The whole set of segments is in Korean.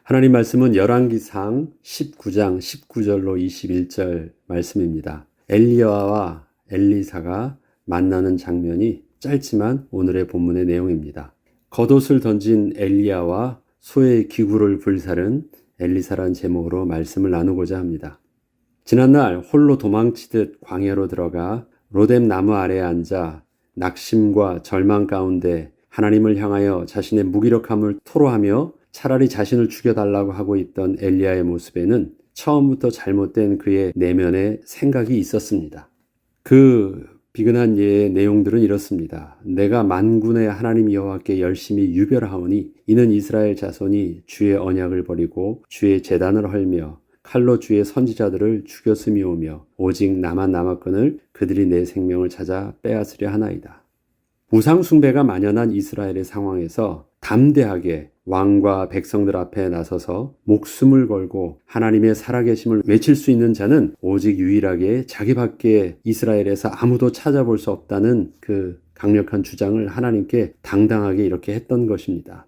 하나님 말씀은 열왕기상 19장 19절로 21절 말씀입니다. 엘리야와 엘리사가 만나는 장면이 짧지만 오늘의 본문의 내용입니다. 겉옷을 던진 엘리야와 소의 기구를 불살은 엘리사란 제목으로 말씀을 나누고자 합니다. 지난날 홀로 도망치듯 광야로 들어가 로뎀 나무 아래에 앉아 낙심과 절망 가운데 하나님을 향하여 자신의 무기력함을 토로하며 차라리 자신을 죽여달라고 하고 있던 엘리야의 모습에는 처음부터 잘못된 그의 내면에 생각이 있었습니다. 그 비근한 예의 내용들은 이렇습니다. 내가 만군의 하나님 여호와께 열심히 유별하오니 이는 이스라엘 자손이 주의 언약을 버리고 주의 제단을 헐며 칼로 주의 선지자들을 죽였음이오며 오직 나만 남았거늘 그들이 내 생명을 찾아 빼앗으려 하나이다. 우상 숭배가 만연한 이스라엘의 상황에서 담대하게 왕과 백성들 앞에 나서서 목숨을 걸고 하나님의 살아계심을 외칠 수 있는 자는 오직 유일하게 자기밖에 이스라엘에서 아무도 찾아볼 수 없다는 그 강력한 주장을 하나님께 당당하게 이렇게 했던 것입니다.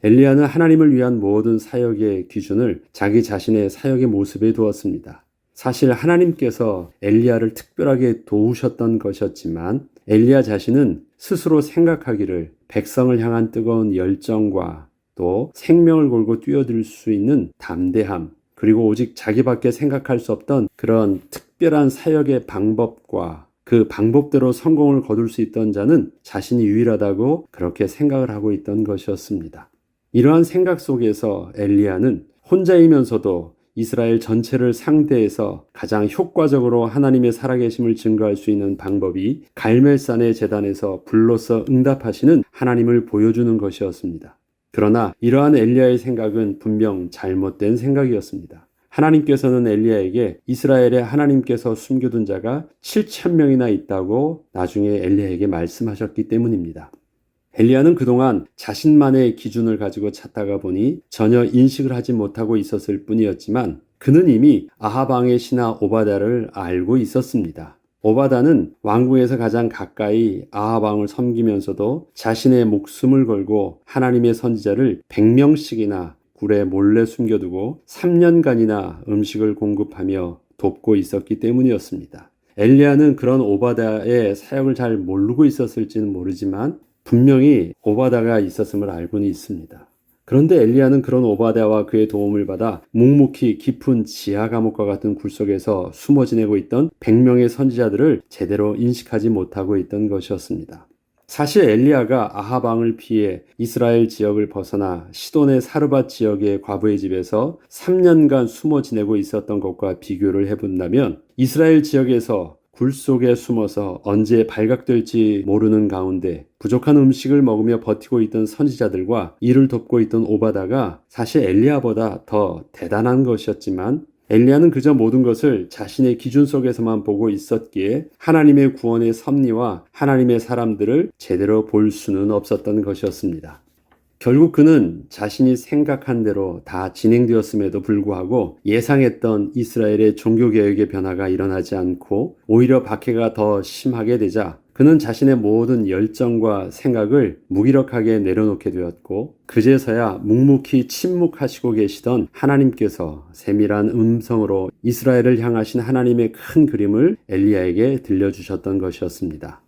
엘리야는 하나님을 위한 모든 사역의 기준을 자기 자신의 사역의 모습에 두었습니다. 사실 하나님께서 엘리야를 특별하게 도우셨던 것이었지만 엘리야 자신은 스스로 생각하기를 백성을 향한 뜨거운 열정과 또 생명을 걸고 뛰어들 수 있는 담대함, 그리고 오직 자기밖에 생각할 수 없던 그런 특별한 사역의 방법과 그 방법대로 성공을 거둘 수 있던 자는 자신이 유일하다고 그렇게 생각을 하고 있던 것이었습니다. 이러한 생각 속에서 엘리야는 혼자이면서도 이스라엘 전체를 상대해서 가장 효과적으로 하나님의 살아계심을 증거할 수 있는 방법이 갈멜산의 제단에서 불로서 응답하시는 하나님을 보여주는 것이었습니다. 그러나 이러한 엘리야의 생각은 분명 잘못된 생각이었습니다. 하나님께서는 엘리야에게 이스라엘에 하나님께서 숨겨둔 자가 7,000명이나 있다고 나중에 엘리야에게 말씀하셨기 때문입니다. 엘리야는 그동안 자신만의 기준을 가지고 찾다가 보니 전혀 인식을 하지 못하고 있었을 뿐이었지만 그는 이미 아합 왕의 신하 오바댜를 알고 있었습니다. 오바댜는 왕궁에서 가장 가까이 아합 왕을 섬기면서도 자신의 목숨을 걸고 하나님의 선지자를 100명씩이나 굴에 몰래 숨겨두고 3년간이나 음식을 공급하며 돕고 있었기 때문이었습니다. 엘리야는 그런 오바댜의 사역을 잘 모르고 있었을지는 모르지만 분명히 오바댜가 있었음을 알고는 있습니다. 그런데 엘리야는 그런 오바댜와 그의 도움을 받아 묵묵히 깊은 지하 감옥과 같은 굴 속에서 숨어 지내고 있던 100명의 선지자들을 제대로 인식하지 못하고 있던 것이었습니다. 사실 엘리야가 아합 왕을 피해 이스라엘 지역을 벗어나 시돈의 사르밧 지역의 과부의 집에서 3년간 숨어 지내고 있었던 것과 비교를 해본다면 이스라엘 지역에서 굴 속에 숨어서 언제 발각될지 모르는 가운데 부족한 음식을 먹으며 버티고 있던 선지자들과 이를 돕고 있던 오바다가 사실 엘리야보다 더 대단한 것이었지만 엘리야는 그저 모든 것을 자신의 기준 속에서만 보고 있었기에 하나님의 구원의 섭리와 하나님의 사람들을 제대로 볼 수는 없었던 것이었습니다. 결국 그는 자신이 생각한 대로 다 진행되었음에도 불구하고 예상했던 이스라엘의 종교개혁의 변화가 일어나지 않고 오히려 박해가 더 심하게 되자 그는 자신의 모든 열정과 생각을 무기력하게 내려놓게 되었고 그제서야 묵묵히 침묵하시고 계시던 하나님께서 세밀한 음성으로 이스라엘을 향하신 하나님의 큰 그림을 엘리야에게 들려주셨던 것이었습니다.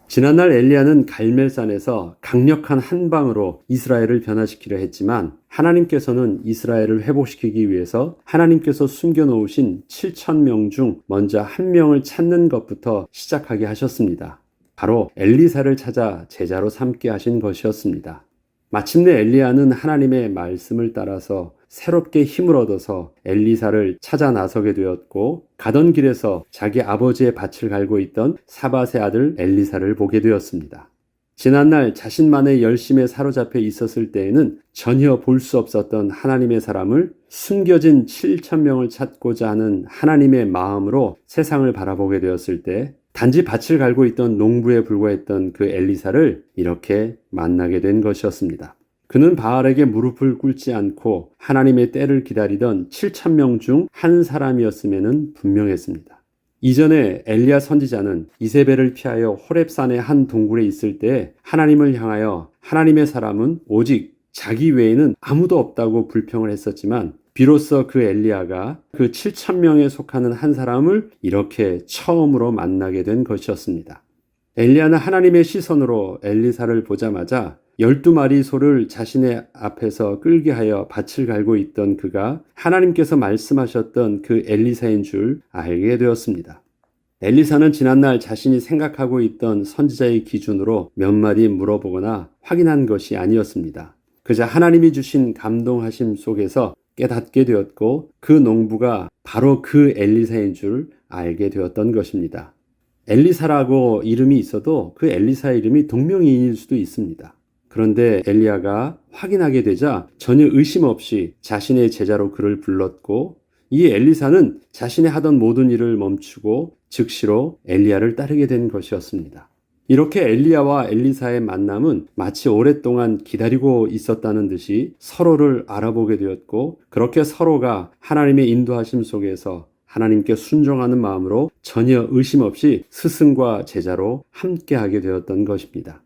지난날 엘리야는 갈멜산에서 강력한 한 방으로 이스라엘을 변화시키려 했지만 하나님께서는 이스라엘을 회복시키기 위해서 하나님께서 숨겨놓으신 7,000명 중 먼저 한 명을 찾는 것부터 시작하게 하셨습니다. 바로 엘리사를 찾아 제자로 삼게 하신 것이었습니다. 마침내 엘리야는 하나님의 말씀을 따라서 새롭게 힘을 얻어서 엘리사를 찾아 나서게 되었고 가던 길에서 자기 아버지의 밭을 갈고 있던 사밧의 아들 엘리사를 보게 되었습니다. 지난날 자신만의 열심에 사로잡혀 있었을 때에는 전혀 볼 수 없었던 하나님의 사람을 숨겨진 7,000명을 찾고자 하는 하나님의 마음으로 세상을 바라보게 되었을 때 단지 밭을 갈고 있던 농부에 불과했던 그 엘리사를 이렇게 만나게 된 것이었습니다. 그는 바알에게 무릎을 꿇지 않고 하나님의 때를 기다리던 7,000명 중 한 사람이었음에는 분명했습니다. 이전에 엘리야 선지자는 이세벨을 피하여 호렙산의 한 동굴에 있을 때 하나님을 향하여 하나님의 사람은 오직 자기 외에는 아무도 없다고 불평을 했었지만 비로소 그 엘리야가 그 7천 명에 속하는 한 사람을 이렇게 처음으로 만나게 된 것이었습니다. 엘리야는 하나님의 시선으로 엘리사를 보자마자 12마리 소를 자신의 앞에서 끌게 하여 밭을 갈고 있던 그가 하나님께서 말씀하셨던 그 엘리사인 줄 알게 되었습니다. 엘리사는 지난날 자신이 생각하고 있던 선지자의 기준으로 몇 마디 물어보거나 확인한 것이 아니었습니다. 그저 하나님이 주신 감동하심 속에서 깨닫게 되었고 그 농부가 바로 그 엘리사인 줄 알게 되었던 것입니다. 엘리사라고 이름이 있어도 그 엘리사 이름이 동명이인일 수도 있습니다. 그런데 엘리야가 확인하게 되자 전혀 의심 없이 자신의 제자로 그를 불렀고 이 엘리사는 자신이 하던 모든 일을 멈추고 즉시로 엘리야를 따르게 된 것이었습니다. 이렇게 엘리야와 엘리사의 만남은 마치 오랫동안 기다리고 있었다는 듯이 서로를 알아보게 되었고 그렇게 서로가 하나님의 인도하심 속에서 하나님께 순종하는 마음으로 전혀 의심 없이 스승과 제자로 함께하게 되었던 것입니다.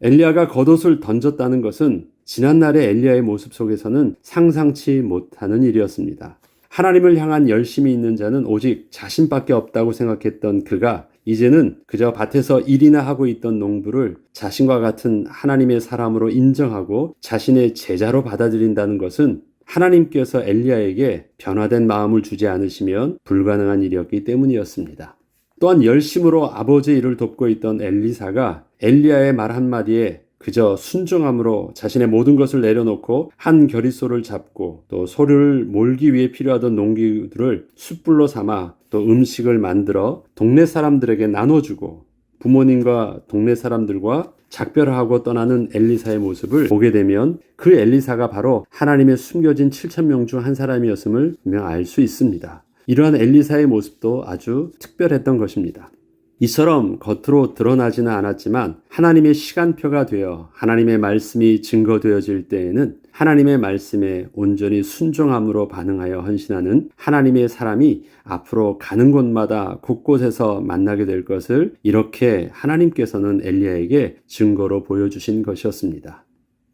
엘리야가 겉옷을 던졌다는 것은 지난날의 엘리야의 모습 속에서는 상상치 못하는 일이었습니다. 하나님을 향한 열심이 있는 자는 오직 자신밖에 없다고 생각했던 그가 이제는 그저 밭에서 일이나 하고 있던 농부를 자신과 같은 하나님의 사람으로 인정하고 자신의 제자로 받아들인다는 것은 하나님께서 엘리야에게 변화된 마음을 주지 않으시면 불가능한 일이었기 때문이었습니다. 또한 열심으로 아버지의 일을 돕고 있던 엘리사가 엘리야의 말 한마디에 그저 순종함으로 자신의 모든 것을 내려놓고 한 겨릿소를 잡고 또 소를 몰기 위해 필요하던 농기들을 숯불로 삼아 또 음식을 만들어 동네 사람들에게 나눠주고 부모님과 동네 사람들과 작별하고 떠나는 엘리사의 모습을 보게 되면 그 엘리사가 바로 하나님의 숨겨진 7천 명 중 한 사람이었음을 분명 알 수 있습니다. 이러한 엘리사의 모습도 아주 특별했던 것입니다. 이처럼 겉으로 드러나지는 않았지만 하나님의 시간표가 되어 하나님의 말씀이 증거되어질 때에는 하나님의 말씀에 온전히 순종함으로 반응하여 헌신하는 하나님의 사람이 앞으로 가는 곳마다 곳곳에서 만나게 될 것을 이렇게 하나님께서는 엘리야에게 증거로 보여주신 것이었습니다.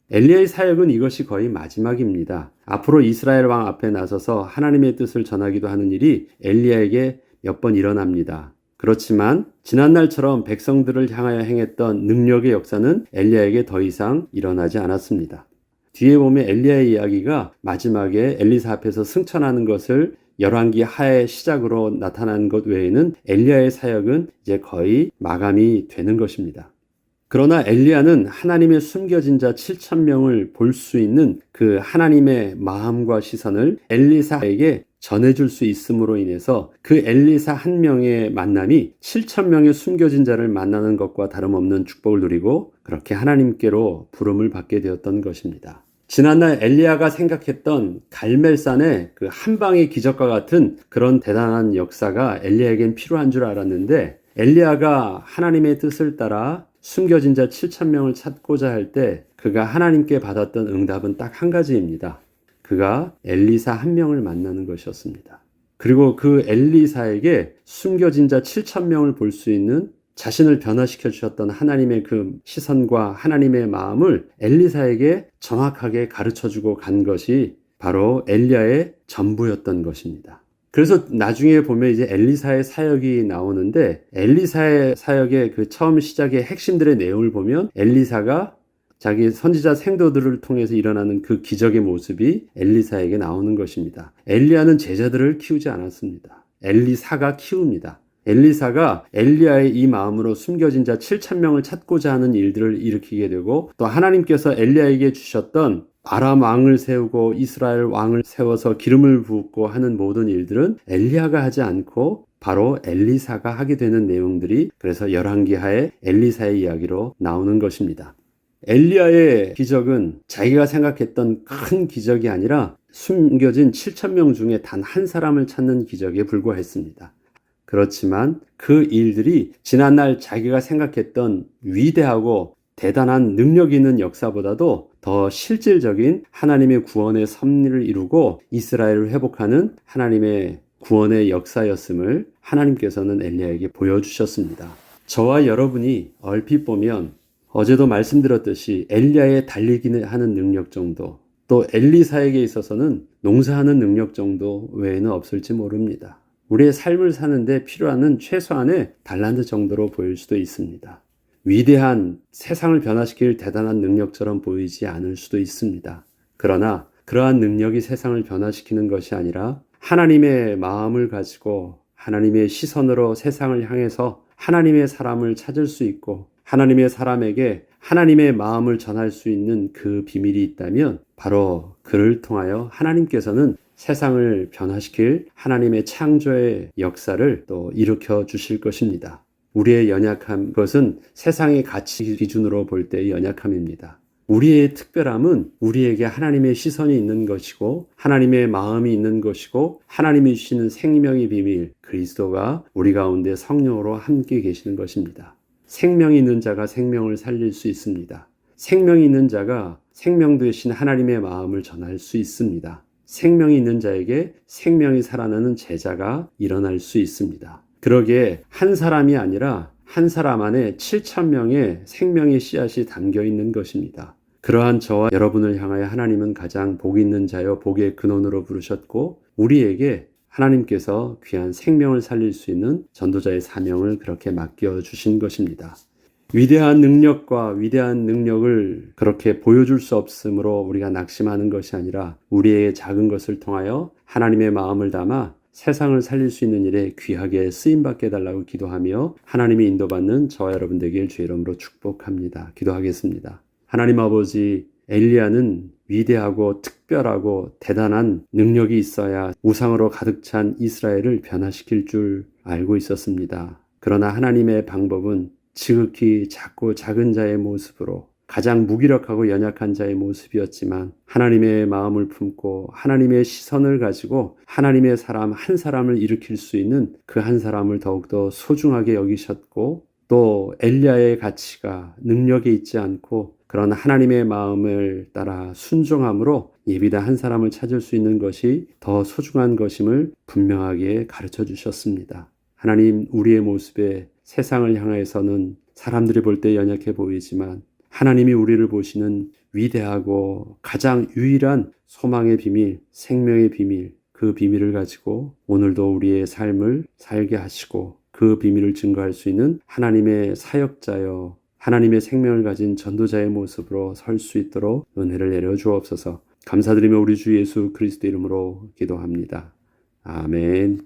엘리야의 사역은 이것이 거의 마지막입니다. 앞으로 이스라엘 왕 앞에 나서서 하나님의 뜻을 전하기도 하는 일이 엘리야에게 몇 번 일어납니다. 그렇지만 지난날처럼 백성들을 향하여 행했던 능력의 역사는 엘리야에게 더 이상 일어나지 않았습니다. 뒤에 보면 엘리야의 이야기가 마지막에 엘리사 앞에서 승천하는 것을 열왕기 하의 시작으로 나타난 것 외에는 엘리야의 사역은 이제 거의 마감이 되는 것입니다. 그러나 엘리야는 하나님의 숨겨진 자 7천 명을 볼 수 있는 그 하나님의 마음과 시선을 엘리사에게 전해줄 수 있음으로 인해서 그 엘리사 한 명의 만남이 7천 명의 숨겨진 자를 만나는 것과 다름없는 축복을 누리고 그렇게 하나님께로 부름을 받게 되었던 것입니다. 지난날 엘리야가 생각했던 갈멜산의 그 한 방의 기적과 같은 그런 대단한 역사가 엘리야에겐 필요한 줄 알았는데 엘리야가 하나님의 뜻을 따라 숨겨진 자 7천 명을 찾고자 할 때 그가 하나님께 받았던 응답은 딱 한 가지입니다. 그가 엘리사 한 명을 만나는 것이었습니다. 그리고 그 엘리사에게 숨겨진 자 7천 명을 볼 수 있는 자신을 변화시켜 주셨던 하나님의 그 시선과 하나님의 마음을 엘리사에게 정확하게 가르쳐주고 간 것이 바로 엘리야의 전부였던 것입니다. 그래서 나중에 보면 이제 엘리사의 사역이 나오는데 엘리사의 사역의 그 처음 시작의 핵심들의 내용을 보면 엘리사가 자기 선지자 생도들을 통해서 일어나는 그 기적의 모습이 엘리사에게 나오는 것입니다. 엘리야는 제자들을 키우지 않았습니다. 엘리사가 키웁니다. 엘리사가 엘리야의 이 마음으로 숨겨진 자 7천 명을 찾고자 하는 일들을 일으키게 되고 또 하나님께서 엘리야에게 주셨던 아람 왕을 세우고 이스라엘 왕을 세워서 기름을 붓고 하는 모든 일들은 엘리야가 하지 않고 바로 엘리사가 하게 되는 내용들이 그래서 열왕기하의 엘리사의 이야기로 나오는 것입니다. 엘리야의 기적은 자기가 생각했던 큰 기적이 아니라 숨겨진 7천 명 중에 단 한 사람을 찾는 기적에 불과했습니다. 그렇지만 그 일들이 지난날 자기가 생각했던 위대하고 대단한 능력 있는 역사보다도 더 실질적인 하나님의 구원의 섭리를 이루고 이스라엘을 회복하는 하나님의 구원의 역사였음을 하나님께서는 엘리야에게 보여주셨습니다. 저와 여러분이 얼핏 보면 어제도 말씀드렸듯이 엘리야의 달리기 하는 능력 정도, 또 엘리사에게 있어서는 농사하는 능력 정도 외에는 없을지 모릅니다. 우리의 삶을 사는데 필요한 최소한의 달란트 정도로 보일 수도 있습니다. 위대한 세상을 변화시킬 대단한 능력처럼 보이지 않을 수도 있습니다. 그러나 그러한 능력이 세상을 변화시키는 것이 아니라 하나님의 마음을 가지고 하나님의 시선으로 세상을 향해서 하나님의 사람을 찾을 수 있고 하나님의 사람에게 하나님의 마음을 전할 수 있는 그 비밀이 있다면 바로 그를 통하여 하나님께서는 세상을 변화시킬 하나님의 창조의 역사를 또 일으켜 주실 것입니다. 우리의 연약한 것은 세상의 가치 기준으로 볼 때의 연약함입니다. 우리의 특별함은 우리에게 하나님의 시선이 있는 것이고 하나님의 마음이 있는 것이고 하나님이 주시는 생명의 비밀 그리스도가 우리 가운데 성령으로 함께 계시는 것입니다. 생명이 있는 자가 생명을 살릴 수 있습니다. 생명이 있는 자가 생명 되신 하나님의 마음을 전할 수 있습니다. 생명이 있는 자에게 생명이 살아나는 제자가 일어날 수 있습니다. 그러기에 한 사람이 아니라 한 사람 안에 7,000명의 생명의 씨앗이 담겨 있는 것입니다. 그러한 저와 여러분을 향하여 하나님은 가장 복 있는 자여 복의 근원으로 부르셨고 우리에게 하나님께서 귀한 생명을 살릴 수 있는 전도자의 사명을 그렇게 맡겨주신 것입니다. 위대한 능력과 위대한 능력을 그렇게 보여줄 수 없으므로 우리가 낙심하는 것이 아니라 우리의 작은 것을 통하여 하나님의 마음을 담아 세상을 살릴 수 있는 일에 귀하게 쓰임받게 해달라고 기도하며 하나님이 인도받는 저와 여러분 되길 주의 이름으로 축복합니다. 기도하겠습니다. 하나님 아버지, 엘리야는 위대하고 특별하고 대단한 능력이 있어야 우상으로 가득 찬 이스라엘을 변화시킬 줄 알고 있었습니다. 그러나 하나님의 방법은 지극히 작고 작은 자의 모습으로 가장 무기력하고 연약한 자의 모습이었지만 하나님의 마음을 품고 하나님의 시선을 가지고 하나님의 사람 한 사람을 일으킬 수 있는 그 한 사람을 더욱더 소중하게 여기셨고 또 엘리야의 가치가 능력에 있지 않고 그런 하나님의 마음을 따라 순종함으로 예비다 한 사람을 찾을 수 있는 것이 더 소중한 것임을 분명하게 가르쳐 주셨습니다. 하나님, 우리의 모습에 세상을 향해서는 사람들이 볼 때 연약해 보이지만 하나님이 우리를 보시는 위대하고 가장 유일한 소망의 비밀, 생명의 비밀, 그 비밀을 가지고 오늘도 우리의 삶을 살게 하시고 그 비밀을 증거할 수 있는 하나님의 사역자여 하나님의 생명을 가진 전도자의 모습으로 설 수 있도록 은혜를 내려 주옵소서. 감사드리며 우리 주 예수 그리스도 이름으로 기도합니다. 아멘.